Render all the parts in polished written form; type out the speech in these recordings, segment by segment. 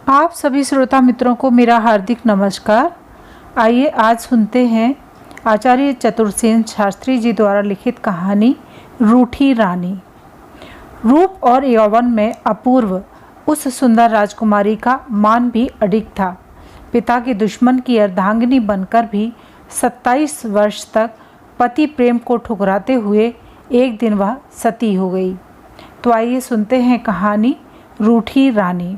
आप सभी श्रोता मित्रों को मेरा हार्दिक नमस्कार। आइए आज सुनते हैं आचार्य चतुर्सेन शास्त्री जी द्वारा लिखित कहानी रूठी रानी। रूप और यौवन में अपूर्व उस सुंदर राजकुमारी का मान भी अडिग था। पिता की दुश्मन की अर्धांगिनी बनकर भी 27 वर्ष तक पति प्रेम को ठुकराते हुए एक दिन वह सती हो गई। तो आइए सुनते हैं कहानी रूठी रानी।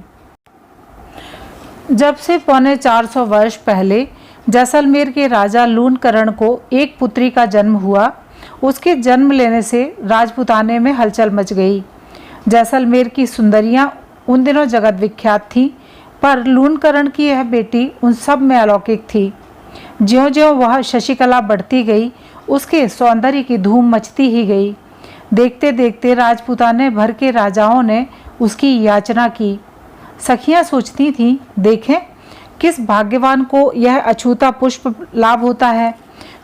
जब से पौने 400 वर्ष पहले जैसलमेर के राजा लूणकरण को एक पुत्री का जन्म हुआ, उसके जन्म लेने से राजपुताने में हलचल मच गई। जैसलमेर की सुंदरियां उन दिनों जगत विख्यात थीं, पर लूणकरण की यह बेटी उन सब में अलौकिक थी। ज्यों-ज्यों वह शशिकला बढ़ती गई, उसके सौंदर्य की धूम मचती ही गई। देखते देखते राजपुताने भर के राजाओं ने उसकी याचना की। सखियां सोचती थीं, देखें किस भाग्यवान को यह अछूता पुष्प लाभ होता है।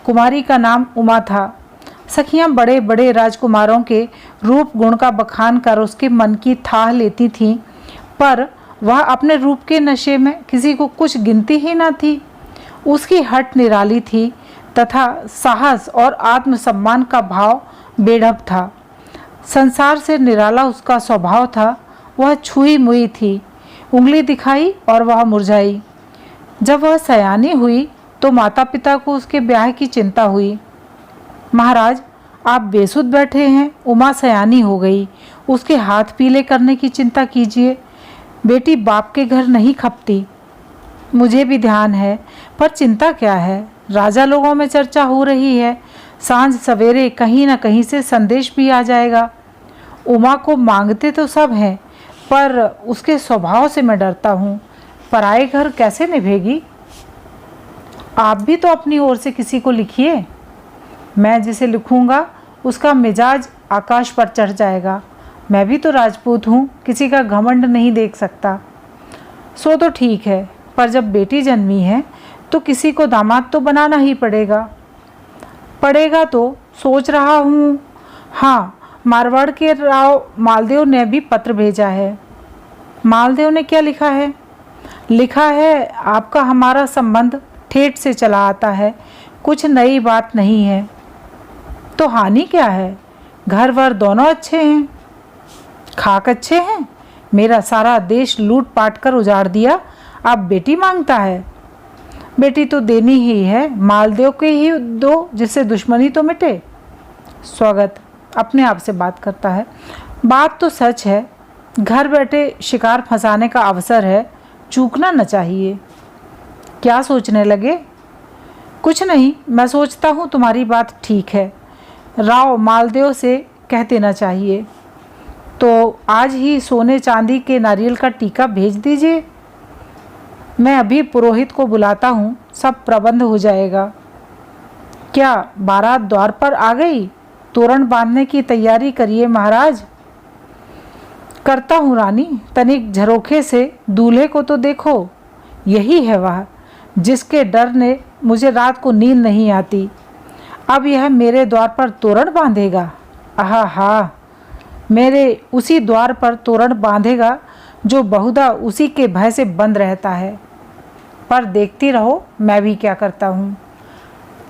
कुमारी का नाम उमा था। सखियां बड़े बड़े राजकुमारों के रूप गुण का बखान कर उसके मन की थाह लेती थीं, पर वह अपने रूप के नशे में किसी को कुछ गिनती ही न थी। उसकी हट निराली थी तथा साहस और आत्मसम्मान का भाव बेढब था। संसार से निराला उसका स्वभाव था। वह छुई मुई थी, उंगली दिखाई और वह मुरझाई। जब वह सयानी हुई तो माता पिता को उसके ब्याह की चिंता हुई। महाराज, आप बेसुध बैठे हैं, उमा सयानी हो गई, उसके हाथ पीले करने की चिंता कीजिए। बेटी बाप के घर नहीं खपती। मुझे भी ध्यान है, पर चिंता क्या है, राजा लोगों में चर्चा हो रही है। सांझ सवेरे कहीं न कहीं से संदेश भी आ जाएगा। उमा को मांगते तो सब हैं, पर उसके स्वभाव से मैं डरता हूँ। पराए घर कैसे निभेगी। आप भी तो अपनी ओर से किसी को लिखिए। मैं जिसे लिखूँगा उसका मिजाज आकाश पर चढ़ जाएगा। मैं भी तो राजपूत हूँ, किसी का घमंड नहीं देख सकता। सो तो ठीक है, पर जब बेटी जन्मी है तो किसी को दामाद तो बनाना ही पड़ेगा तो सोच रहा हूँ। हाँ, मारवाड़ के राव मालदेव ने भी पत्र भेजा है। मालदेव ने क्या लिखा है? लिखा है, आपका हमारा संबंध ठेठ से चला आता है, कुछ नई बात नहीं है। तो हानि क्या है? घर वर दोनों अच्छे हैं, खाक अच्छे हैं। मेरा सारा देश लूट पाट कर उजाड़ दिया, अब बेटी मांगता है। बेटी तो देनी ही है, मालदेव के ही दो, जिससे दुश्मनी तो मिटे। स्वागत अपने आप से बात करता है। बात तो सच है, घर बैठे शिकार फंसाने का अवसर है, चूकना न चाहिए। क्या सोचने लगे? कुछ नहीं, मैं सोचता हूँ तुम्हारी बात ठीक है। राव मालदेव से कह देना चाहिए। तो आज ही सोने चांदी के नारियल का टीका भेज दीजिए। मैं अभी पुरोहित को बुलाता हूँ, सब प्रबंध हो जाएगा। क्या बारात द्वार पर आ गई? तोरण बांधने की तैयारी करिए महाराज। करता हूँ रानी, तनिक झरोखे से दूल्हे को तो देखो। यही है वह जिसके डर ने मुझे रात को नींद नहीं आती। अब यह मेरे द्वार पर तोरण बांधेगा। आहा हा, मेरे उसी द्वार पर तोरण बांधेगा जो बहुधा उसी के भय से बंद रहता है। पर देखती रहो मैं भी क्या करता हूँ।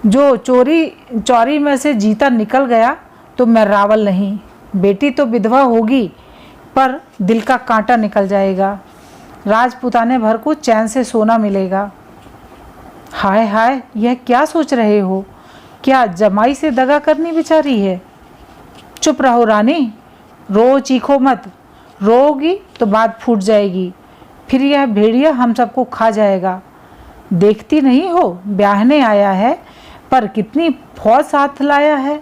जो चोरी में से जीता निकल गया तो मैं रावल नहीं। बेटी तो विधवा होगी, पर दिल का कांटा निकल जाएगा। राजपुताने भर को चैन से सोना मिलेगा। हाय हाय, यह क्या सोच रहे हो? क्या जमाई से दगा करनी बेचारी है? चुप रहो रानी, रो चीखो मत। रोगी तो बात फूट जाएगी, फिर यह भेड़िया हम सबको खा जाएगा। देखती नहीं हो ब्याहने आया है, पर कितनी फौज साथ लाया है।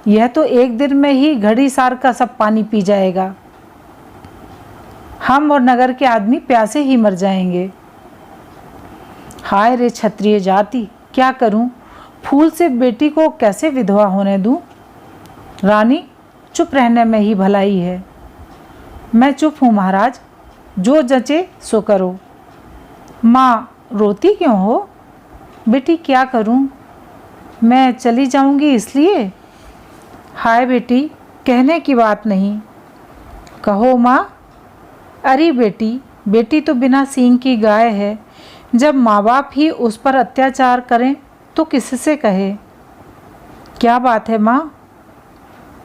यह तो एक दिन में ही घड़ी सार का सब पानी पी जाएगा। हम और नगर के आदमी प्यासे ही मर जाएंगे। हाय रे क्षत्रिय जाति, क्या करूं? फूल से बेटी को कैसे विधवा होने दूं? रानी, चुप रहने में ही भलाई है। मैं चुप हूँ महाराज, जो जचे सो करो। माँ, रोती क्यों हो? बेटी क्या करूं? मैं चली जाऊंगी इसलिए? हाय बेटी, कहने की बात नहीं। कहो माँ। अरे बेटी, बेटी तो बिना सींग की गाय है, जब माँ बाप ही उस पर अत्याचार करें तो किससे कहे। क्या बात है माँ,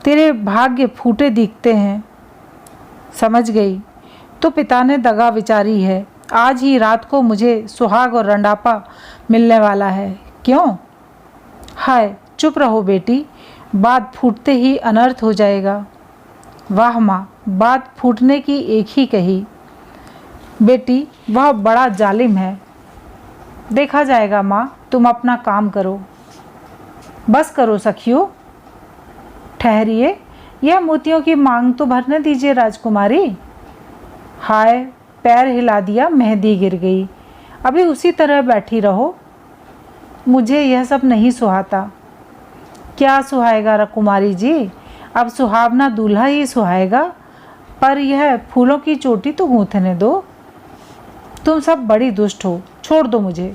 तेरे भाग्य फूटे दिखते हैं। समझ गई, तो पिता ने दगा विचारी है। आज ही रात को मुझे सुहाग और रंडापा मिलने वाला है। क्यों? हाय चुप रहो बेटी, बात फूटते ही अनर्थ हो जाएगा। वाह माँ, बात फूटने की एक ही कही। बेटी वह बड़ा जालिम है। देखा जाएगा माँ, तुम अपना काम करो। बस करो सखियों, ठहरिए, यह मोतियों की मांग तो भरने दीजिए राजकुमारी। हाय, पैर हिला दिया, मेहंदी गिर गई। अभी उसी तरह बैठी रहो, मुझे यह सब नहीं सुहाता। क्या सुहाएगा राकुमारी जी, अब सुहावना दूल्हा ही सुहाएगा, पर यह फूलों की चोटी तो गूंथने दो। तुम सब बड़ी दुष्ट हो, छोड़ दो मुझे।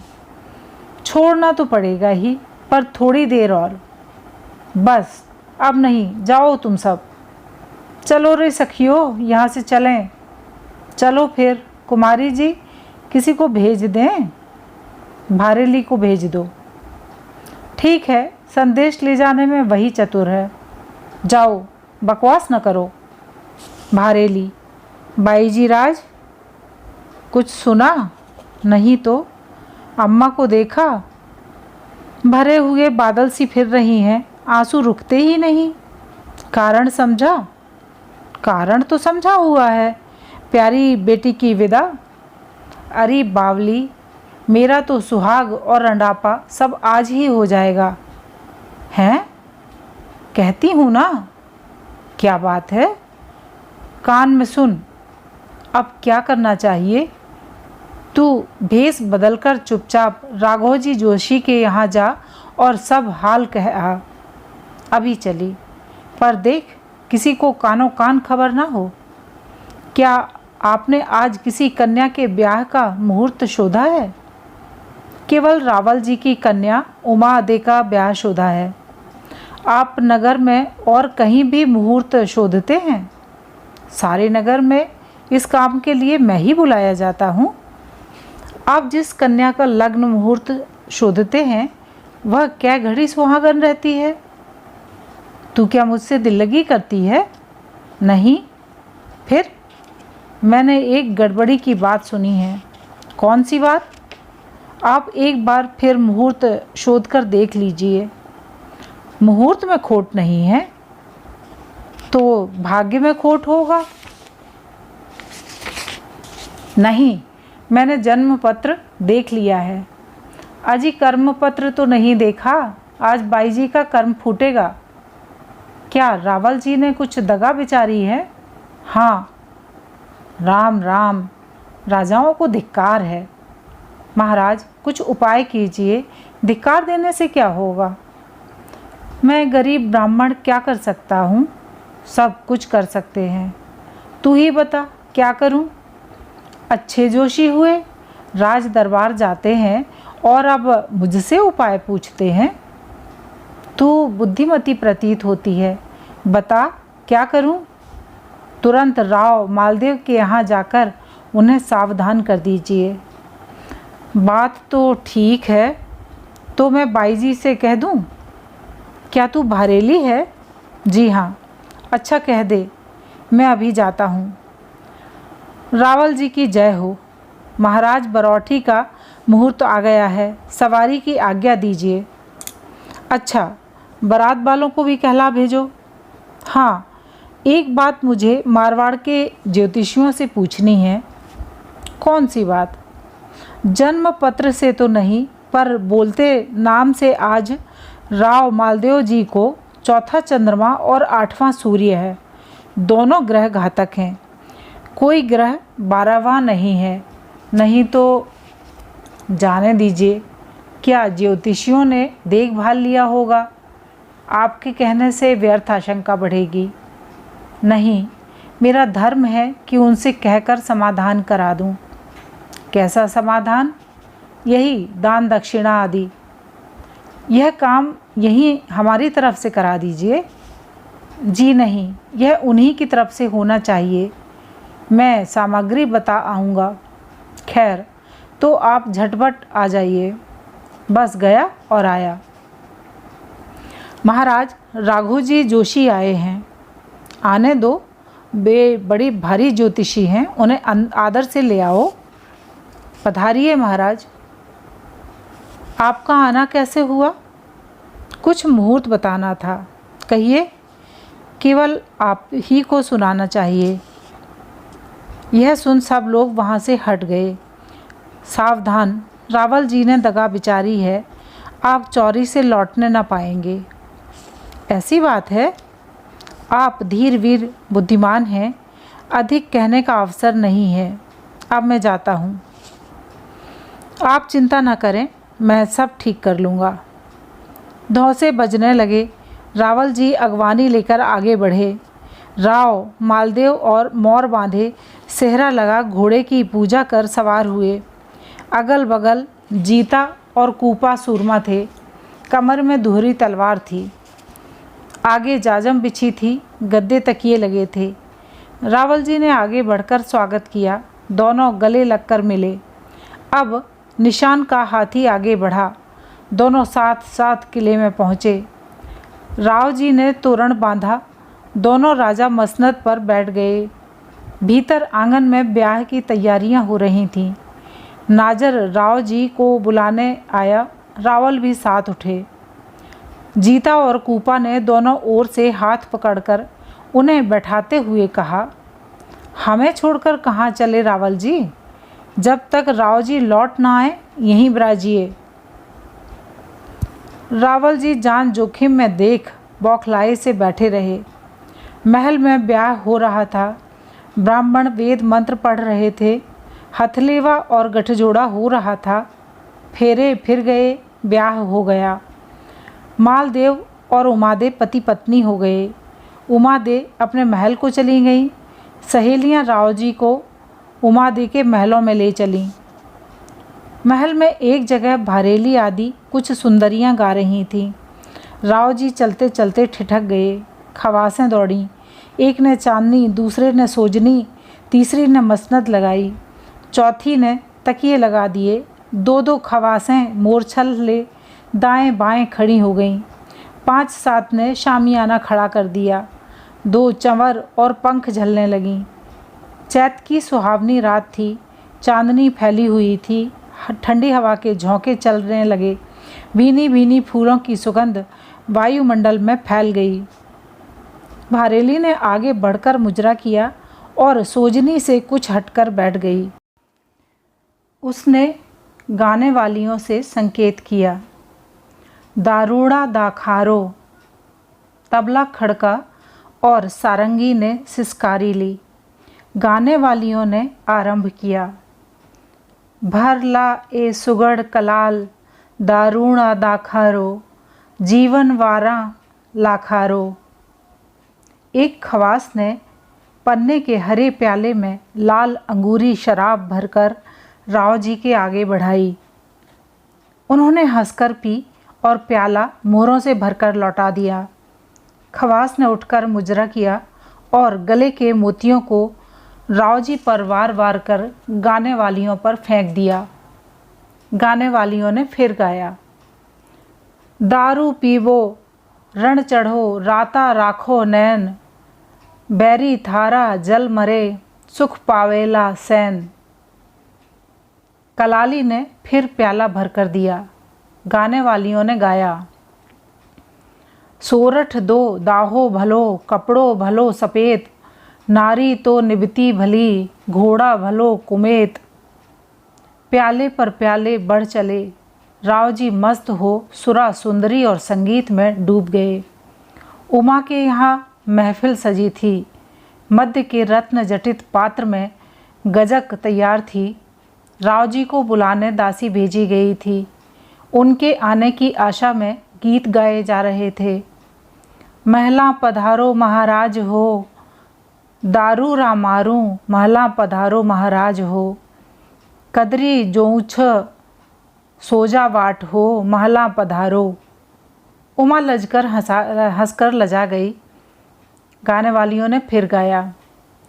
छोड़ना तो पड़ेगा ही, पर थोड़ी देर और। बस अब नहीं, जाओ तुम सब। चलो रे सखियों, यहाँ से चलें। चलो फिर कुमारी जी, किसी को भेज दें। भारेली को भेज दो। ठीक है, संदेश ले जाने में वही चतुर है। जाओ, बकवास न करो। भारेली, बाई जी राज, कुछ सुना? नहीं तो अम्मा को देखा, भरे हुए बादल सी फिर रही हैं, आंसू रुकते ही नहीं। कारण समझा? कारण तो समझा हुआ है, प्यारी बेटी की विदा। अरे बावली, मेरा तो सुहाग और रंडापा सब आज ही हो जाएगा। हैं? कहती हूँ ना। क्या बात है? कान में सुन। अब क्या करना चाहिए? तू भेष बदलकर चुपचाप राघोजी जोशी के यहाँ जा और सब हाल कह आ। अभी चली, पर देख किसी को कानों कान खबर ना हो। क्या आपने आज किसी कन्या के ब्याह का मुहूर्त शोधा है? केवल रावल जी की कन्या उमा आदे का ब्याह शोधा है। आप नगर में और कहीं भी मुहूर्त शोधते हैं? सारे नगर में इस काम के लिए मैं ही बुलाया जाता हूँ। आप जिस कन्या का लग्न मुहूर्त शोधते हैं, वह क्या घड़ी सुहागन रहती है? तू क्या मुझसे दिल लगी करती है? नहीं। फिर? मैंने एक गड़बड़ी की बात सुनी है। कौन सी बात? आप एक बार फिर मुहूर्त शोध कर देख लीजिए। मुहूर्त में खोट नहीं है तो भाग्य में खोट होगा। नहीं, मैंने जन्म पत्र देख लिया है। अजी कर्म पत्र तो नहीं देखा। आज बाई जी का कर्म फूटेगा। क्या रावल जी ने कुछ दगा बिचारी है? हाँ। राम राम, राजाओं को धिक्कार है। महाराज कुछ उपाय कीजिए, धिक्कार देने से क्या होगा? मैं गरीब ब्राह्मण क्या कर सकता हूँ? सब कुछ कर सकते हैं। तू ही बता, क्या करूँ? अच्छे जोशी हुए, राज दरबार जाते हैं और अब मुझसे उपाय पूछते हैं। तू बुद्धिमती प्रतीत होती है, बता क्या करूं? तुरंत राव मालदेव के यहाँ जाकर उन्हें सावधान कर दीजिए। बात तो ठीक है, तो मैं बाई जी से कह दूं? क्या तू भारेली है? जी हाँ। अच्छा कह दे, मैं अभी जाता हूँ। रावल जी की जय हो। महाराज बरौठी का मुहूर्त आ गया है, सवारी की आज्ञा दीजिए। अच्छा, बारात वालों को भी कहला भेजो। हाँ, एक बात मुझे मारवाड़ के ज्योतिषियों से पूछनी है। कौन सी बात? जन्म पत्र से तो नहीं, पर बोलते नाम से आज राव मालदेव जी को चौथा चंद्रमा और 8वां सूर्य है। दोनों ग्रह घातक हैं, कोई ग्रह 12वां नहीं है। नहीं तो जाने दीजिए, क्या ज्योतिषियों ने देखभाल लिया होगा? आपके कहने से व्यर्थ आशंका बढ़ेगी। नहीं, मेरा धर्म है कि उनसे कहकर समाधान करा दूं। कैसा समाधान? यही दान दक्षिणा आदि। यह काम यही हमारी तरफ से करा दीजिए। जी नहीं, यह उन्हीं की तरफ से होना चाहिए। मैं सामग्री बता आऊँगा। खैर, तो आप झटपट आ जाइए। बस गया और आया। महाराज, राघोजी जोशी आए हैं। आने दो, वे बड़ी भारी ज्योतिषी हैं, उन्हें आदर से ले आओ। पधारिए महाराज। आपका आना कैसे हुआ? कुछ मुहूर्त बताना था। कहिए, केवल आप ही को सुनाना चाहिए। यह सुन सब लोग वहाँ से हट गए। सावधान, रावल जी ने दगा बिचारी है, आप चौरी से लौटने न पाएंगे। ऐसी बात है? आप धीर वीर बुद्धिमान हैं, अधिक कहने का अवसर नहीं है। अब मैं जाता हूँ। आप चिंता न करें, मैं सब ठीक कर लूँगा। धौंसे बजने लगे। रावल जी अगवानी लेकर आगे बढ़े। राव, मालदेव और मोर बांधे, सेहरा लगा घोड़े की पूजा कर सवार हुए। अगल बगल जीता और कूपा सूरमा थे। कमर में दोहरी तलवार थी। आगे जाजम बिछी थी, गद्दे तकिए लगे थे। रावल जी ने आगे बढ़कर स्वागत किया। दोनों गले लगकर मिले। अब निशान का हाथी आगे बढ़ा। दोनों साथ साथ किले में पहुँचे। राव जी ने तोरण बांधा। दोनों राजा मसनद पर बैठ गए। भीतर आंगन में ब्याह की तैयारियां हो रही थीं। नाजर राव जी को बुलाने आया। रावल भी साथ उठे। जीता और कूपा ने दोनों ओर से हाथ पकड़कर उन्हें बैठाते हुए कहा, हमें छोड़कर कहाँ चले रावल जी? जब तक राव जी लौट ना आए यहीं बिराजिए। रावल जी जान जोखिम में देख बौखलाए से बैठे रहे। महल में ब्याह हो रहा था। ब्राह्मण वेद मंत्र पढ़ रहे थे। हथलेवा और गठजोड़ा हो रहा था। फेरे फिर गए, ब्याह हो गया। मालदेव और उमादे पति पत्नी हो गए। उमादे अपने महल को चली गईं। सहेलियां राव जी को उमादे के महलों में ले चलीं। महल में एक जगह भारेली आदि कुछ सुंदरियां गा रही थीं। राव जी चलते चलते ठिठक गए। खवासें दौड़ीं। एक ने चांदनी, दूसरे ने सोजनी, तीसरी ने मसनद लगाई, चौथी ने तकिए लगा दिए। दो दो खवासें मोरछल ले दाएं बाएं खड़ी हो गईं। 5-7 ने शामियाना खड़ा कर दिया। 2 चंवर और पंख झलने लगीं। चैत की सुहावनी रात थी। चांदनी फैली हुई थी। ठंडी हवा के झोंके चलने लगे। भीनी भीनी फूलों की सुगंध वायुमंडल में फैल गई। भारेली ने आगे बढ़कर मुजरा किया और सोजनी से कुछ हटकर बैठ गई। उसने गाने वालियों से संकेत किया, दारूड़ा दाखारो। तबला खड़का और सारंगी ने सिसकारी ली। गाने वालियों ने आरंभ किया, भरला ए सुगड़ कलाल दारूणा दाखारो, जीवन वारा लाखारो। एक खवास ने पन्ने के हरे प्याले में लाल अंगूरी शराब भरकर राव जी के आगे बढ़ाई। उन्होंने हंसकर पी और प्याला मोहरों से भरकर लौटा दिया। खवास ने उठकर मुजरा किया और गले के मोतियों को राव जी पर वार वार कर गाने वालियों पर फेंक दिया। गाने वालियों ने फिर गाया, दारू पीवो रण चढ़ो राता राखो नैन, बैरी थारा जल मरे सुख पावेला सैन। कलाली ने फिर प्याला भर कर दिया। गाने वालियों ने गाया, सोरठ दो दाहो भलो कपड़ो भलो सपेत, नारी तो निभती भली घोड़ा भलो कुमेत। प्याले पर प्याले बढ़ चले। राव जी मस्त हो सुरा सुंदरी और संगीत में डूब गए। उमा के यहाँ महफिल सजी थी। मध्य के रत्न जटित पात्र में गजक तैयार थी। राव जी को बुलाने दासी भेजी गई थी। उनके आने की आशा में गीत गाए जा रहे थे। महला पधारो महाराज हो, दारू रामारू महला पधारो महाराज हो, कदरी जोछ सोजा वाट हो महला पधारो। उमा लजकर हंसकर लजा गई। गाने वालियों ने फिर गाया,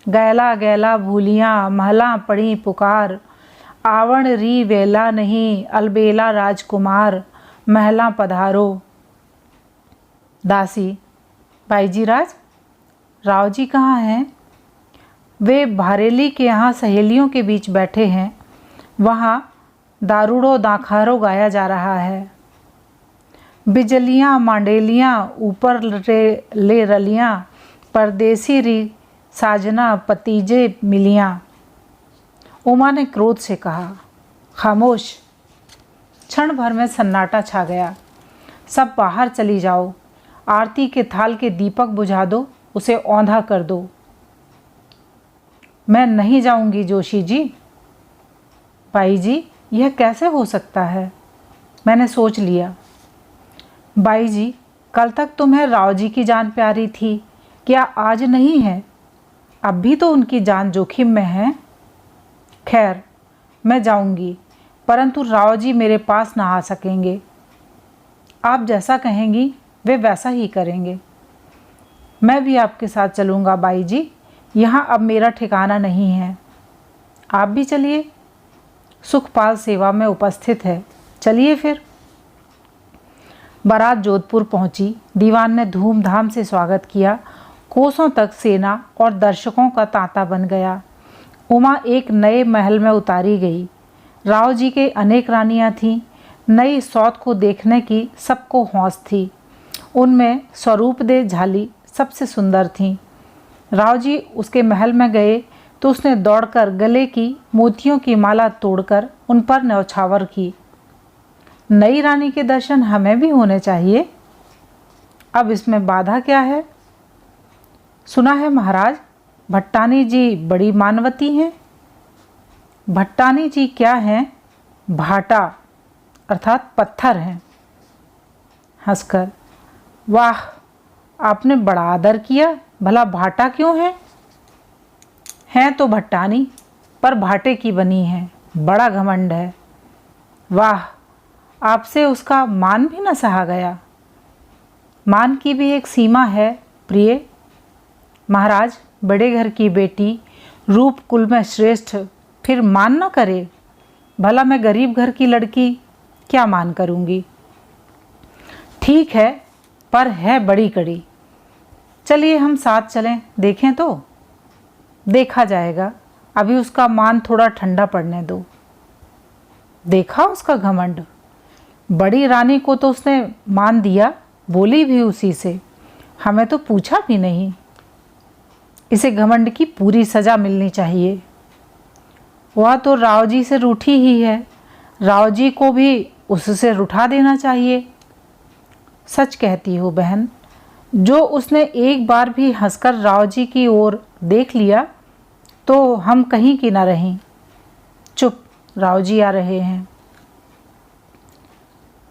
गैला गैला भूलियाँ महला पड़ी पुकार, आवण री वेला नहीं अलबेला राजकुमार, महला पधारो। दासी, भाई जी राज, राव जी कहाँ हैं? वे भारेली के यहाँ सहेलियों के बीच बैठे हैं। वहाँ दारूड़ो दाखारो गाया जा रहा है। बिजलियाँ मांडेलियाँ ऊपर ले रलियाँ, परदेसी री साजना पतीजे मिलियाँ। उमा ने क्रोध से कहा, खामोश। क्षण भर में सन्नाटा छा गया। सब बाहर चली जाओ, आरती के थाल के दीपक बुझा दो, उसे औंधा कर दो। मैं नहीं जाऊंगी जोशी जी। बाई जी, यह कैसे हो सकता है? मैंने सोच लिया। बाई जी, कल तक तुम्हें राव जी की जान प्यारी थी, क्या आज नहीं है? अब भी तो उनकी जान जोखिम में है। खैर, मैं जाऊंगी, परंतु राव जी मेरे पास ना आ सकेंगे। आप जैसा कहेंगी वे वैसा ही करेंगे। मैं भी आपके साथ चलूँगा बाई जी, यहाँ अब मेरा ठिकाना नहीं है। आप भी चलिए, सुखपाल सेवा में उपस्थित है, चलिए फिर। बारात जोधपुर पहुंची। दीवान ने धूमधाम से स्वागत किया। कोसों तक सेना और दर्शकों का तांता बन गया। उमा एक नए महल में उतारी गई। राव जी के अनेक रानियां थीं। नई सौत को देखने की सबको हौस थी। उनमें स्वरूप दे झाली सबसे सुंदर थीं। राव जी उसके महल में गए तो उसने दौड़कर गले की मोतियों की माला तोड़कर उन पर न्यौछावर की। नई रानी के दर्शन हमें भी होने चाहिए, अब इसमें बाधा क्या है? सुना है महाराज, भट्टानी जी बड़ी मानवती हैं। भट्टानी जी क्या हैं? भाटा अर्थात पत्थर हैं। हंसकर, वाह, आपने बड़ा आदर किया। भला भाटा क्यों है? हैं तो भट्टानी, पर भाटे की बनी है। बड़ा घमंड है। वाह, आपसे उसका मान भी न सहा गया। मान की भी एक सीमा है प्रिय। महाराज, बड़े घर की बेटी, रूप कुल में श्रेष्ठ, फिर मान न करे? भला मैं गरीब घर की लड़की क्या मान करूँगी? ठीक है, पर है बड़ी कड़ी। चलिए हम साथ चलें, देखें तो। देखा जाएगा, अभी उसका मान थोड़ा ठंडा पड़ने दो। देखा उसका घमंड। बड़ी रानी को तो उसने मान दिया, बोली भी उसी से, हमें तो पूछा भी नहीं। इसे घमंड की पूरी सज़ा मिलनी चाहिए। वह तो राव जी से रूठी ही है, राव जी को भी उससे रुठा देना चाहिए। सच कहती हो बहन, जो उसने एक बार भी हंसकर राव जी की ओर देख लिया तो हम कहीं की न रहीं। चुप, राव जी आ रहे हैं।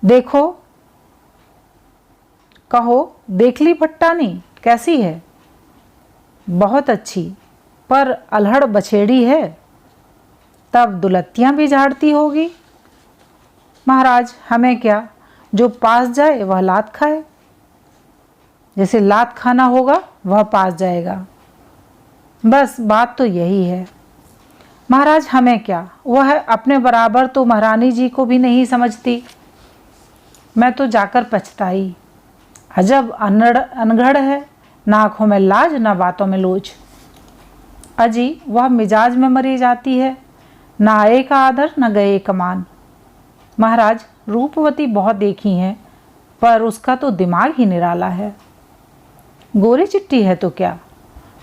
देखो, कहो, देख ली भट्टानी कैसी है? बहुत अच्छी, पर अल्हड़ बछेड़ी है। तब दुलत्तियाँ भी झाड़ती होगी। महाराज, हमें क्या, जो पास जाए वह लात खाए। जैसे लात खाना होगा वह पास जाएगा। बस बात तो यही है। महाराज, हमें क्या, वह अपने बराबर तो महारानी जी को भी नहीं समझती। मैं तो जाकर पछताई। अजब अनगढ़ है, ना आँखों में लाज ना बातों में लोच। अजी, वह मिजाज में मरी जाती है, ना आए का आदर न गए का मान। महाराज, रूपवती बहुत देखी हैं, पर उसका तो दिमाग ही निराला है। गोरी चिट्टी है तो क्या,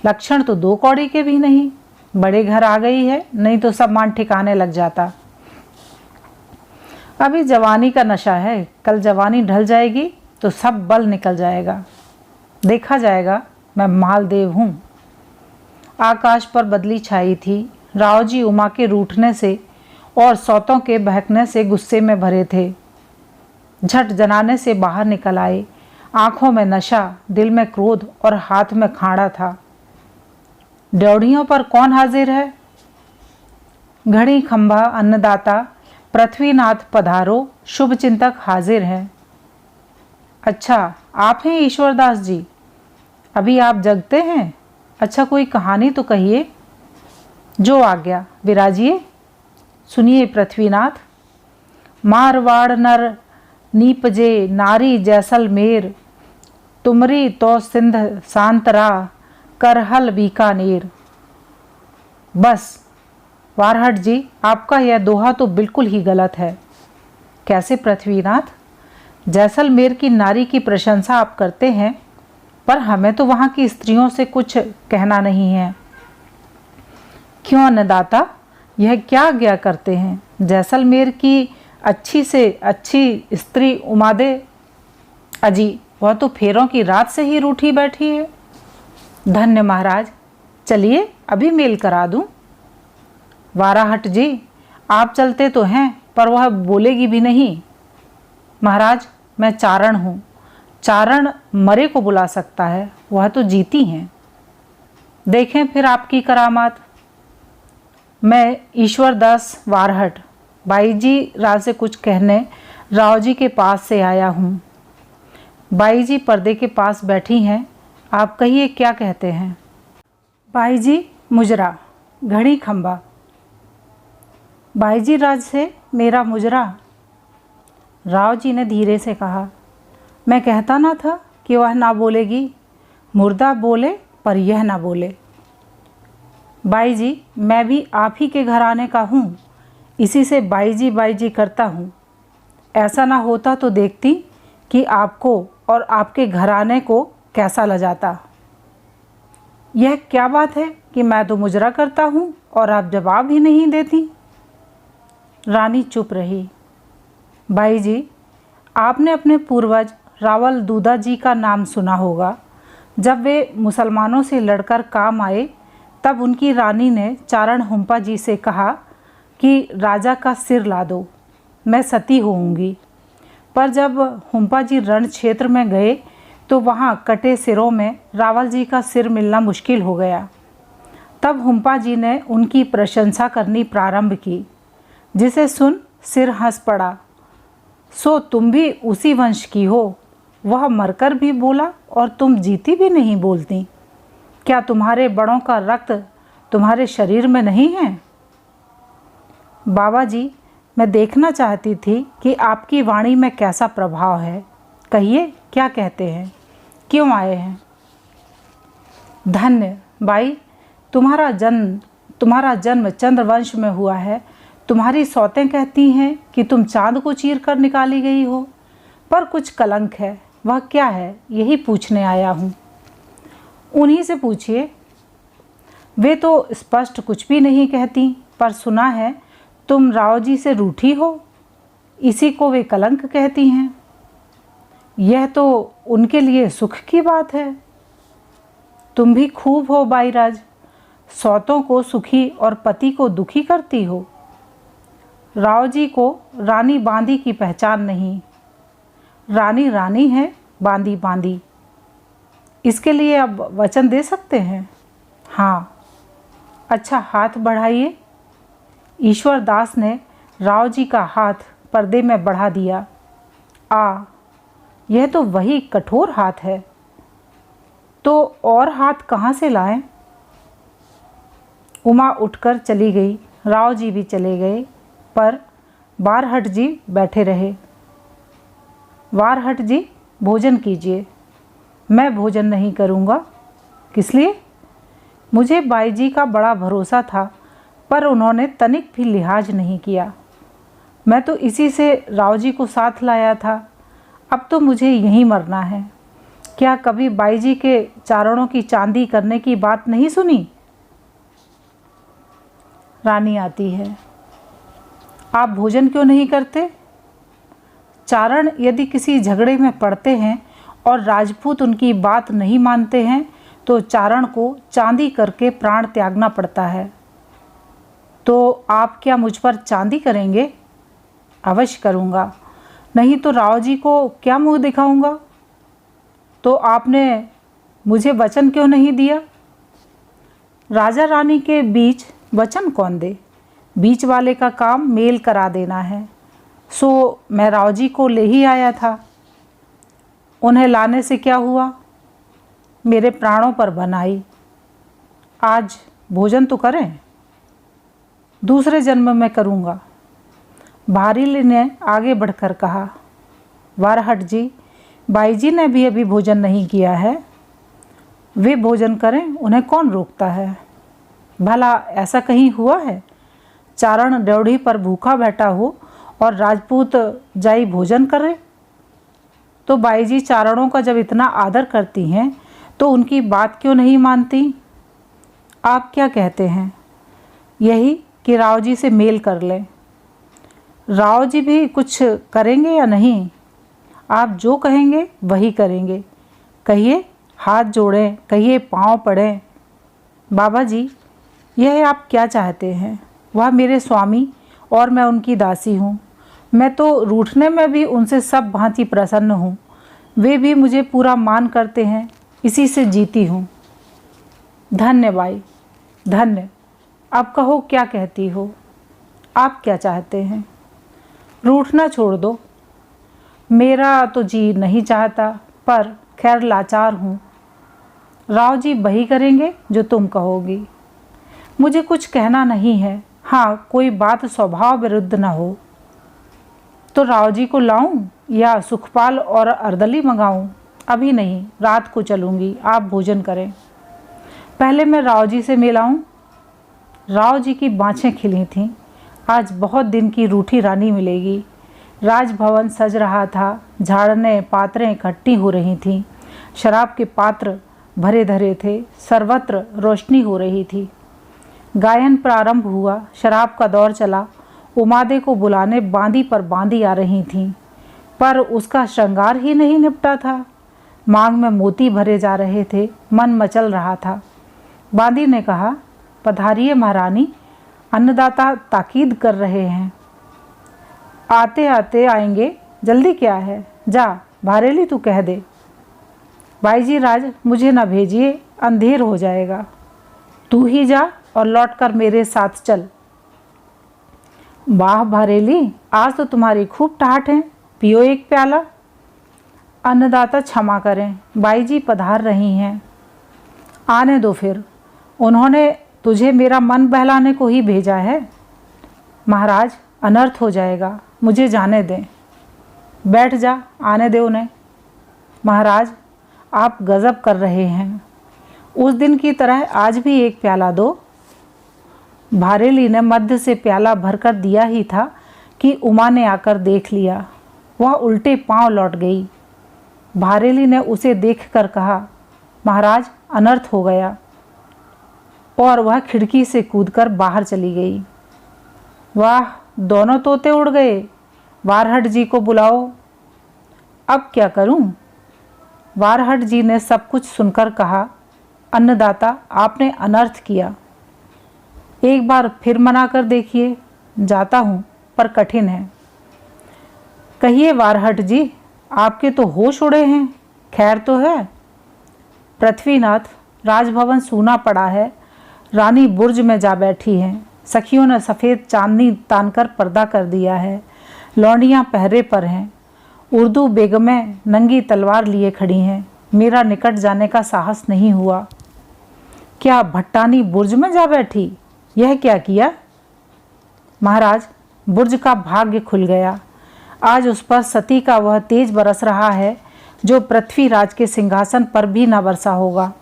लक्षण तो 2 कौड़ी के भी नहीं। बड़े घर आ गई है, नहीं तो सब मान ठिकाने लग जाता। अभी जवानी का नशा है, कल जवानी ढल जाएगी तो सब बल निकल जाएगा। देखा जाएगा, मैं मालदेव हूँ। आकाश पर बदली छाई थी। राव जी उमा के रूठने से और सौतों के बहकने से गुस्से में भरे थे। झट जनाने से बाहर निकल आए। आंखों में नशा, दिल में क्रोध और हाथ में खाड़ा था। ड्योढ़ियों पर कौन हाजिर है? घड़ी खंभा अन्नदाता पृथ्वीनाथ पधारो, शुभ चिंतक हाजिर हैं। अच्छा, आप हैं ईश्वरदास जी? अभी आप जगते हैं? अच्छा कोई कहानी तो कहिए। जो आज्ञा विराजिए। सुनिए पृथ्वीनाथ। मारवाड़ नर नीपजे नारी जैसलमेर, तुमरी तो सिंध सांतरा करहल बीकानेर। बस वारहट जी, आपका यह दोहा तो बिल्कुल ही गलत है। कैसे पृथ्वीनाथ? जैसलमेर की नारी की प्रशंसा आप करते हैं, पर हमें तो वहाँ की स्त्रियों से कुछ कहना नहीं है। क्यों अन्नदाता, यह क्या आज्ञा करते हैं? जैसलमेर की अच्छी से अच्छी स्त्री उमादे अजी, वह तो फेरों की रात से ही रूठी बैठी है। धन्य महाराज, चलिए अभी मेल करा दूं। वाराहट जी, आप चलते तो हैं पर वह बोलेगी भी नहीं। महाराज, मैं चारण हूँ। चारण मरे को बुला सकता है, वह तो जीती हैं। देखें फिर आपकी करामात। मैं ईश्वरदास वारहट बाई राज से कुछ कहने राव जी के पास से आया हूँ। बाई जी पर्दे के पास बैठी हैं। आप कहिए क्या कहते हैं? बाई जी मुजरा, घड़ी खंबा। बाई जी राज से मेरा मुजरा। राव जी ने धीरे से कहा, मैं कहता ना था कि वह ना बोलेगी। मुर्दा बोले पर यह ना बोले। बाई जी, मैं भी आप ही के घराने का हूँ, इसी से बाई जी करता हूँ। ऐसा ना होता तो देखती कि आपको और आपके घराने को कैसा लजाता। यह क्या बात है कि मैं तो मुजरा करता हूँ और आप जवाब ही नहीं देती। रानी चुप रही। बाई जी, आपने अपने पूर्वज रावल दूदा जी का नाम सुना होगा। जब वे मुसलमानों से लड़कर काम आए, तब उनकी रानी ने चारण हुम्पा जी से कहा कि राजा का सिर ला दो, मैं सती होऊंगी। पर जब हुम्पा जी रण क्षेत्र में गए तो वहाँ कटे सिरों में रावल जी का सिर मिलना मुश्किल हो गया। तब हुम्पा जी ने उनकी प्रशंसा करनी प्रारंभ की, जिसे सुन सिर हंस पड़ा। सो तुम भी उसी वंश की हो? वह मरकर भी बोला और तुम जीती भी नहीं बोलती। क्या तुम्हारे बड़ों का रक्त तुम्हारे शरीर में नहीं है? बाबा जी, मैं देखना चाहती थी कि आपकी वाणी में कैसा प्रभाव है। कहिए क्या कहते हैं, क्यों आए हैं? धन्य बाई, तुम्हारा जन्म चंद्रवंश में हुआ है। तुम्हारी सौतें कहती हैं कि तुम चांद को चीर कर निकाली गई हो, पर कुछ कलंक है। वह क्या है, यही पूछने आया हूँ। उन्हीं से पूछिए। वे तो स्पष्ट कुछ भी नहीं कहती, पर सुना है तुम राव जी से रूठी हो, इसी को वे कलंक कहती हैं। यह तो उनके लिए सुख की बात है। तुम भी खूब हो बाईराज, सौतों को सुखी और पति को दुखी करती हो। राव जी को रानी बांदी की पहचान नहीं। रानी रानी है, बांदी बांदी। इसके लिए अब वचन दे सकते हैं? हाँ। अच्छा, हाथ बढ़ाइए। ईश्वर दास ने राव जी का हाथ पर्दे में बढ़ा दिया। यह तो वही कठोर हाथ है। तो और हाथ कहाँ से लाएं? उमा उठकर चली गई। राव जी भी चले गए, पर वारहट जी बैठे रहे। वारहट जी, भोजन कीजिए। मैं भोजन नहीं करूँगा। किस लिए? मुझे बाई जी का बड़ा भरोसा था, पर उन्होंने तनिक भी लिहाज नहीं किया। मैं तो इसी से राव जी को साथ लाया था। अब तो मुझे यहीं मरना है। क्या कभी बाई जी के चारणों की चांदी करने की बात नहीं सुनी? रानी आती है। आप भोजन क्यों नहीं करते? चारण यदि किसी झगड़े में पड़ते हैं और राजपूत उनकी बात नहीं मानते हैं, तो चारण को चांदी करके प्राण त्यागना पड़ता है। तो आप क्या मुझ पर चांदी करेंगे? अवश्य करूँगा, नहीं तो राव जी को क्या मुंह दिखाऊंगा। तो आपने मुझे वचन क्यों नहीं दिया? राजा रानी के बीच वचन कौन दे? बीच वाले का काम मेल करा देना है। सो मैं राव जी को ले ही आया था। उन्हें लाने से क्या हुआ? मेरे प्राणों पर बन आई। आज भोजन तो करें। दूसरे जन्म में करूँगा। भारेली ने आगे बढ़कर कहा। वारहट जी, बाई जी ने भी अभी भोजन नहीं किया है। वे भोजन करें, उन्हें कौन रोकता है। भला ऐसा कहीं हुआ है चारण ड्योढ़ी पर भूखा बैठा हो और राजपूत जाई भोजन करे। तो बाई जी चारणों का जब इतना आदर करती हैं तो उनकी बात क्यों नहीं मानती। आप क्या कहते हैं? यही कि राव जी से मेल कर लें। राव जी भी कुछ करेंगे या नहीं? आप जो कहेंगे वही करेंगे। कहिए हाथ जोड़ें, कहिए पांव पड़ें। बाबा जी, यह आप क्या चाहते हैं? वह मेरे स्वामी और मैं उनकी दासी हूँ। मैं तो रूठने में भी उनसे सब भांति प्रसन्न हूँ। वे भी मुझे पूरा मान करते हैं, इसी से जीती हूँ। धन्य बाई, धन्य। अब कहो क्या कहती हो? आप क्या चाहते हैं? रूठना छोड़ दो। मेरा तो जी नहीं चाहता, पर खैर लाचार हूँ। राव जी वही करेंगे जो तुम कहोगी। मुझे कुछ कहना नहीं है। हाँ, कोई बात स्वभाव विरुद्ध न हो तो राव जी को लाऊं या सुखपाल और अर्दली मंगाऊं? अभी नहीं, रात को चलूँगी। आप भोजन करें। पहले मैं राव जी से मिलाऊं। राव जी की बाँछें खिली थीं। आज बहुत दिन की रूठी रानी मिलेगी। राजभवन सज रहा था। झाड़ने पात्रें इकट्ठी हो रही थीं। शराब के पात्र भरे धरे थे। सर्वत्र रोशनी हो रही थी। गायन प्रारंभ हुआ। शराब का दौर चला। उमादे को बुलाने बांदी पर बांदी आ रही थीं, पर उसका श्रृंगार ही नहीं निपटा था। मांग में मोती भरे जा रहे थे। मन मचल रहा था। बांदी ने कहा, पधारिए महारानी, अन्नदाता ताकीद कर रहे हैं। आते आते आएंगे, जल्दी क्या है। जा भारेली, तू कह दे। बाई जी राज, मुझे न भेजिए, अंधेर हो जाएगा। तू ही जा और लौटकर मेरे साथ चल। वाह भारेली, आज तो तुम्हारी खूब टाहट है। पियो एक प्याला। अन्नदाता क्षमा करें, बाई जी पधार रही हैं। आने दो फिर। उन्होंने तुझे मेरा मन बहलाने को ही भेजा है। महाराज, अनर्थ हो जाएगा, मुझे जाने दें। बैठ जा, आने दे उन्हें। महाराज, आप गजब कर रहे हैं। उस दिन की तरह आज भी एक प्याला दो। भारेली ने मध्य से प्याला भरकर दिया ही था कि उमा ने आकर देख लिया। वह उल्टे पांव लौट गई। भारेली ने उसे देखकर कहा, महाराज, अनर्थ हो गया। और वह खिड़की से कूदकर बाहर चली गई। वाह, दोनों तोते उड़ गए। वारहट जी को बुलाओ। अब क्या करूं? वारहट जी ने सब कुछ सुनकर कहा, अन्नदाता, आपने अनर्थ किया। एक बार फिर मना कर देखिए। जाता हूँ, पर कठिन है। कहिए वारहट जी, आपके तो होश उड़े हैं। खैर तो है? पृथ्वीनाथ, राजभवन सूना पड़ा है। रानी बुर्ज में जा बैठी हैं। सखियों ने सफ़ेद चांदनी तानकर पर्दा कर दिया है। लौंडियाँ पहरे पर हैं। उर्दू बेगमें नंगी तलवार लिए खड़ी हैं। मेरा निकट जाने का साहस नहीं हुआ। क्या भट्टानी बुर्ज में जा बैठी? यह क्या किया? महाराज, बुर्ज का भाग्य खुल गया। आज उस पर सती का वह तेज बरस रहा है जो पृथ्वीराज के सिंहासन पर भी न बरसा होगा।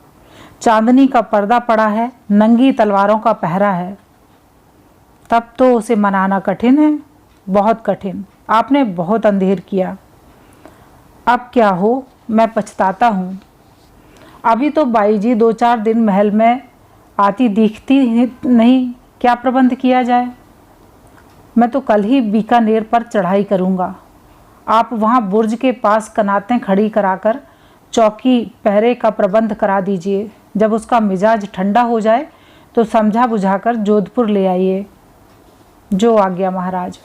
चांदनी का पर्दा पड़ा है, नंगी तलवारों का पहरा है। तब तो उसे मनाना कठिन है, बहुत कठिन। आपने बहुत अंधेर किया। अब क्या हो, मैं पछताता हूँ। अभी तो बाई जी 2-4 दिन महल में आती दिखती नहीं। क्या प्रबंध किया जाए? मैं तो कल ही बीकानेर पर चढ़ाई करूँगा। आप वहाँ बुर्ज के पास कनातें खड़ी कराकर चौकी पहरे का प्रबंध करा दीजिए। जब उसका मिजाज ठंडा हो जाए तो समझा बुझाकर जोधपुर ले आइए। जो आज्ञा महाराज।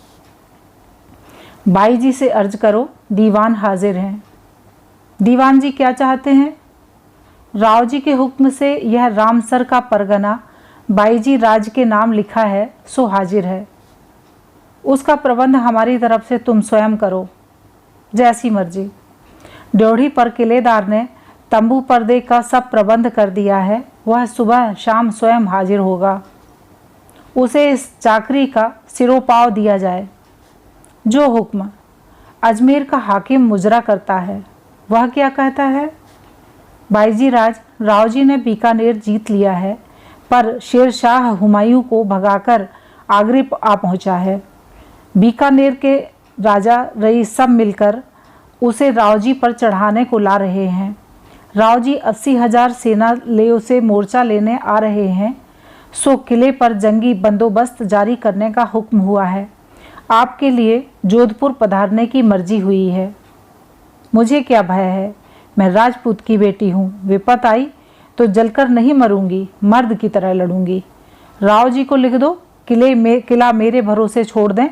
बाई जी से अर्ज करो, दीवान हाजिर हैं। दीवान जी क्या चाहते हैं? राव जी के हुक्म से यह रामसर का परगना बाई जी राज के नाम लिखा है, सो हाजिर है। उसका प्रबंध हमारी तरफ से तुम स्वयं करो, जैसी मर्जी। ड्योढ़ी पर किलेदार ने तंबू पर्दे का सब प्रबंध कर दिया है। वह सुबह शाम स्वयं हाजिर होगा। उसे इस चाकरी का सिरोपाव दिया जाए। जो हुक्म। अजमेर का हाकिम मुजरा करता है, वह क्या कहता है? बाईजी राज, राव जी ने बीकानेर जीत लिया है, पर शेर शाह हुमायूं को भगाकर आगरे आ पहुंचा है। बीकानेर के राजा रईस सब मिलकर उसे रावजी पर चढ़ाने को ला रहे हैं। रावजी 80,000 सेना ले उसे मोर्चा लेने आ रहे हैं। सो किले पर जंगी बंदोबस्त जारी करने का हुक्म हुआ है। आपके लिए जोधपुर पधारने की मर्जी हुई है। मुझे क्या भय है, मैं राजपूत की बेटी हूँ। विपत आई तो जलकर नहीं मरूंगी, मर्द की तरह लड़ूंगी। राव जी को लिख दो, किला मेरे भरोसे छोड़ दें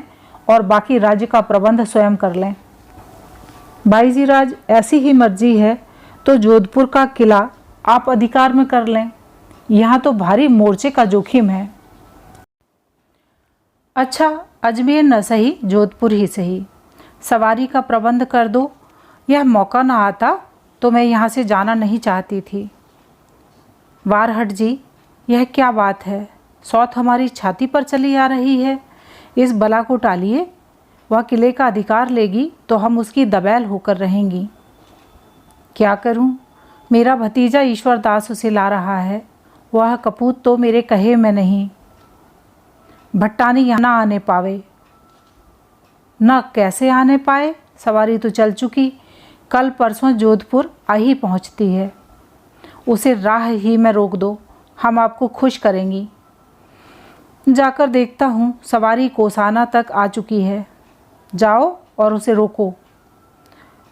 और बाकी राज्य का प्रबंध स्वयं कर लें। बाईजी राज, ऐसी ही मर्जी है तो जोधपुर का किला आप अधिकार में कर लें। यहाँ तो भारी मोर्चे का जोखिम है। अच्छा, अजमेर न सही, जोधपुर ही सही। सवारी का प्रबंध कर दो। यह मौका न आता तो मैं यहाँ से जाना नहीं चाहती थी। वारहट जी, यह क्या बात है? सौत हमारी छाती पर चली आ रही है। इस बला को टालिए। वह किले का अधिकार लेगी तो हम उसकी दबैल होकर रहेंगी। क्या करूं? मेरा भतीजा ईश्वर दास उसे ला रहा है। वह कपूत तो मेरे कहे में नहीं। भट्टानी यहाँ ना आने पावे। न कैसे आने पाए? सवारी तो चल चुकी, कल परसों जोधपुर आ ही पहुँचती है। उसे राह ही में रोक दो, हम आपको खुश करेंगी। जाकर देखता हूँ। सवारी कोसाना तक आ चुकी है। जाओ और उसे रोको।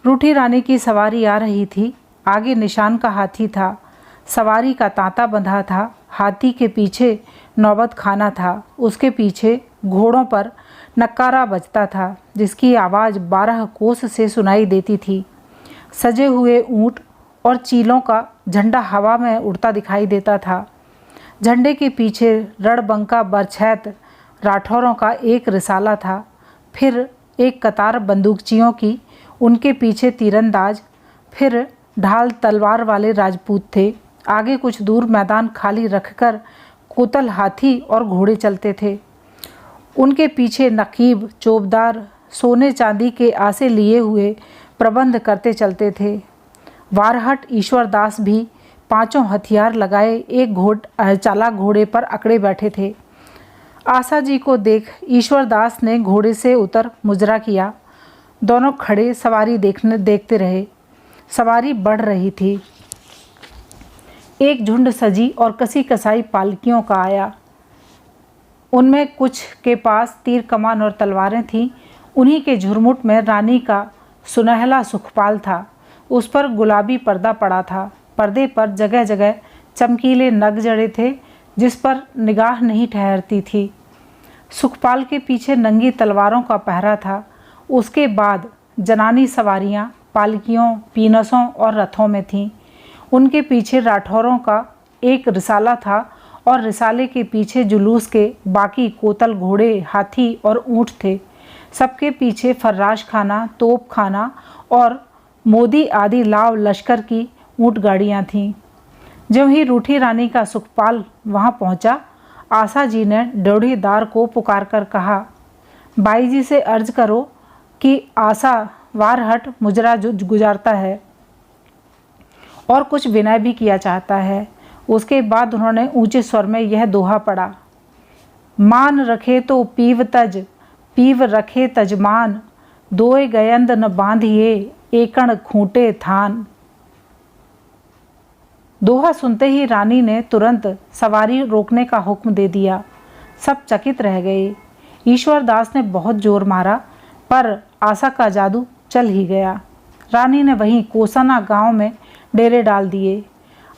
रूठी रानी की सवारी आ रही थी। आगे निशान का हाथी था। सवारी का तांता बंधा था। हाथी के पीछे नौबत खाना था। उसके पीछे घोड़ों पर नक्कारा बजता था, जिसकी आवाज़ 12 कोस से सुनाई देती थी। सजे हुए ऊंट और चीलों का झंडा हवा में उड़ता दिखाई देता था। झंडे के पीछे रणबंका बरछैत राठौरों का एक रिसाला था। फिर एक कतार बंदूकचियों की, उनके पीछे तीरंदाज, फिर ढाल तलवार वाले राजपूत थे। आगे कुछ दूर मैदान खाली रखकर कोतल हाथी और घोड़े चलते थे। उनके पीछे नकीब चौबदार सोने चांदी के आसे लिए हुए प्रबंध करते चलते थे। वारहट ईश्वरदास भी पांचों हथियार लगाए एक चालाक घोड़े पर अकड़े बैठे थे। आशा जी को देख ईश्वरदास ने घोड़े से उतर मुजरा किया। दोनों खड़े सवारी देखते रहे। सवारी बढ़ रही थी। एक झुंड सजी और कसी कसाई पालकियों का आया। उनमें कुछ के पास तीर कमान और तलवारें थीं। उन्हीं के झुरमुट में रानी का सुनहला सुखपाल था। उस पर गुलाबी पर्दा पड़ा था। पर्दे पर जगह जगह चमकीले नग जड़े थे, जिस पर निगाह नहीं ठहरती थी। सुखपाल के पीछे नंगी तलवारों का पहरा था। उसके बाद जनानी सवारियां पालकियों, पीनसों और रथों में थीं। उनके पीछे राठौरों का एक रिसाला था और रिसाले के पीछे जुलूस के बाकी कोतल घोड़े, हाथी और ऊँट थे। सबके पीछे फर्राश खाना, तोप खाना और मोदी आदि लाव लश्कर की ऊँट गाड़ियाँ थीं। जब ही रूठी रानी का सुखपाल वहाँ पहुँचा, आशा जी ने ड्योढ़ीदार को पुकार कर कहा, बाई जी से अर्ज करो कि आशा वारहट मुजरा गुजारता है और कुछ विनय भी किया चाहता है। उसके बाद उन्होंने ऊंचे स्वर में यह दोहा पढ़ा, मान रखे तो पीव तज, पीव रखे तजमान, दोए गयंद न बांधिए, एकण खूंटे थान। दोहा सुनते ही रानी ने तुरंत सवारी रोकने का हुक्म दे दिया। सब चकित रह गए। ईश्वरदास ने बहुत जोर मारा, पर आशा का जादू चल ही गया। रानी ने वहीं कोसाना गांव में डेरे डाल दिए।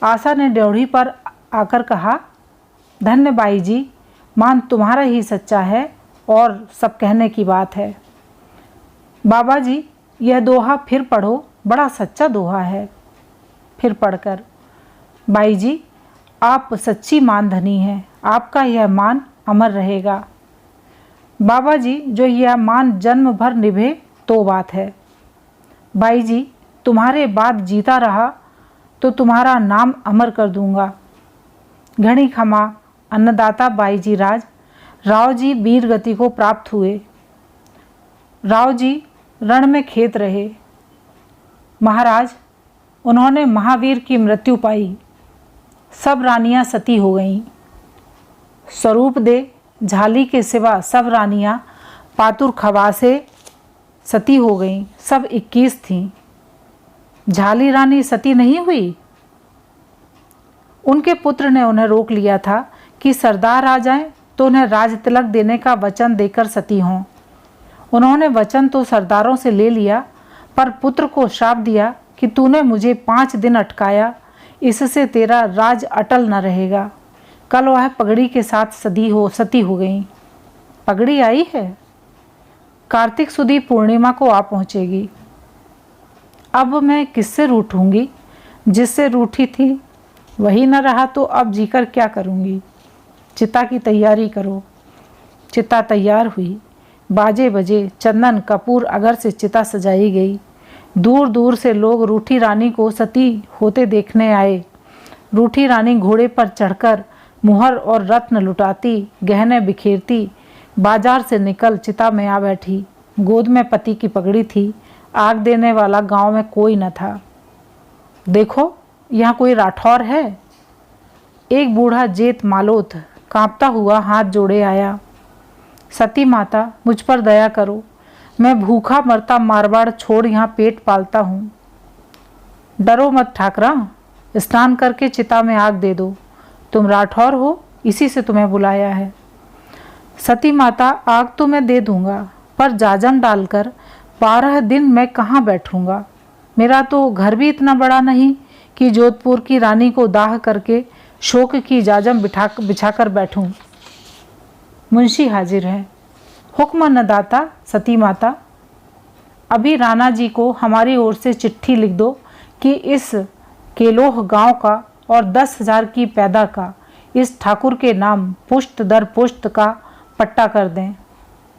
आशा ने ड्योढ़ी पर आकर कहा, धन्य बाई जी, मान तुम्हारा ही सच्चा है और सब कहने की बात है। बाबा जी, यह दोहा फिर पढ़ो, बड़ा सच्चा दोहा है। फिर पढ़कर, बाई जी, आप सच्ची मानधनी हैं, आपका यह मान अमर रहेगा। बाबा जी, जो यह मान जन्म भर निभे तो बात है। बाई जी, तुम्हारे बाद जीता रहा तो तुम्हारा नाम अमर कर दूंगा। घनी क्षमा अन्नदाता बाईजी राव जी वीर गति को प्राप्त हुए। राव जी रण में खेत रहे। महाराज, उन्होंने महावीर की मृत्यु पाई। सब रानियां सती हो गईं। स्वरूप दे झाली के सिवा सब रानियां पातुर खवा से सती हो गईं। सब 21 थीं। झाली रानी सती नहीं हुई। उनके पुत्र ने उन्हें रोक लिया था कि सरदार आ जाएं तो उन्हें राज तिलक देने का वचन देकर सती हों। उन्होंने वचन तो सरदारों से ले लिया, पर पुत्र को श्राप दिया कि तूने मुझे 5 दिन अटकाया, इससे तेरा राज अटल न रहेगा। कल वह पगड़ी के साथ सती हो गई। पगड़ी आई है, कार्तिक सुदी पूर्णिमा को आ पहुँचेगी। अब मैं किससे रूठूंगी? जिससे रूठी थी वही न रहा तो अब जीकर क्या करूंगी? चिता की तैयारी करो। चिता तैयार हुई। बाजे बजे, चंदन कपूर अगर से चिता सजाई गई। दूर दूर से लोग रूठी रानी को सती होते देखने आए। रूठी रानी घोड़े पर चढ़कर मुहर और रत्न लुटाती, गहने बिखेरती बाजार से निकल चिता में आ बैठी। गोद में पति की पगड़ी थी। आग देने वाला गांव में कोई न था। देखो, यहाँ कोई राठौर है? एक बूढ़ा जेत मालोत कांपता हुआ हाथ जोड़े आया। सती माता, मुझ पर दया करो। मैं भूखा मरता मारवाड़ छोड़ यहाँ पेट पालता हूँ। डरो मत ठाकरा, स्नान करके चिता में आग दे दो। तुम राठौर हो, इसी से तुम्हें बुलाया है। सती माता, आग तो मैं दे दूंगा, पर जाजम डालकर 12 दिन मैं कहाँ बैठूंगा? मेरा तो घर भी इतना बड़ा नहीं कि जोधपुर की रानी को दाह करके शोक की जाजम बिछाकर बैठूं। मुंशी हाजिर है। हुक्म अन्नदाता सती माता, अभी राणा जी को हमारी ओर से चिट्ठी लिख दो कि इस केलोह गांव का और 10,000 की पैदा का इस ठाकुर के नाम पुष्ट दर पुष्ट का पट्टा कर दें।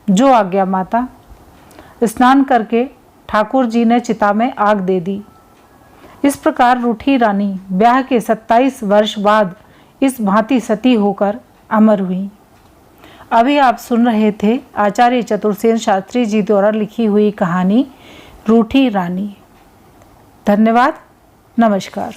जो आज्ञा माता। स्नान करके ठाकुर जी ने चिता में आग दे दी। इस प्रकार रूठी रानी ब्याह के 27 वर्ष बाद इस भांति सती होकर अमर हुई। अभी आप सुन रहे थे आचार्य चतुर्सेन शास्त्री जी द्वारा लिखी हुई कहानी रूठी रानी। धन्यवाद। नमस्कार।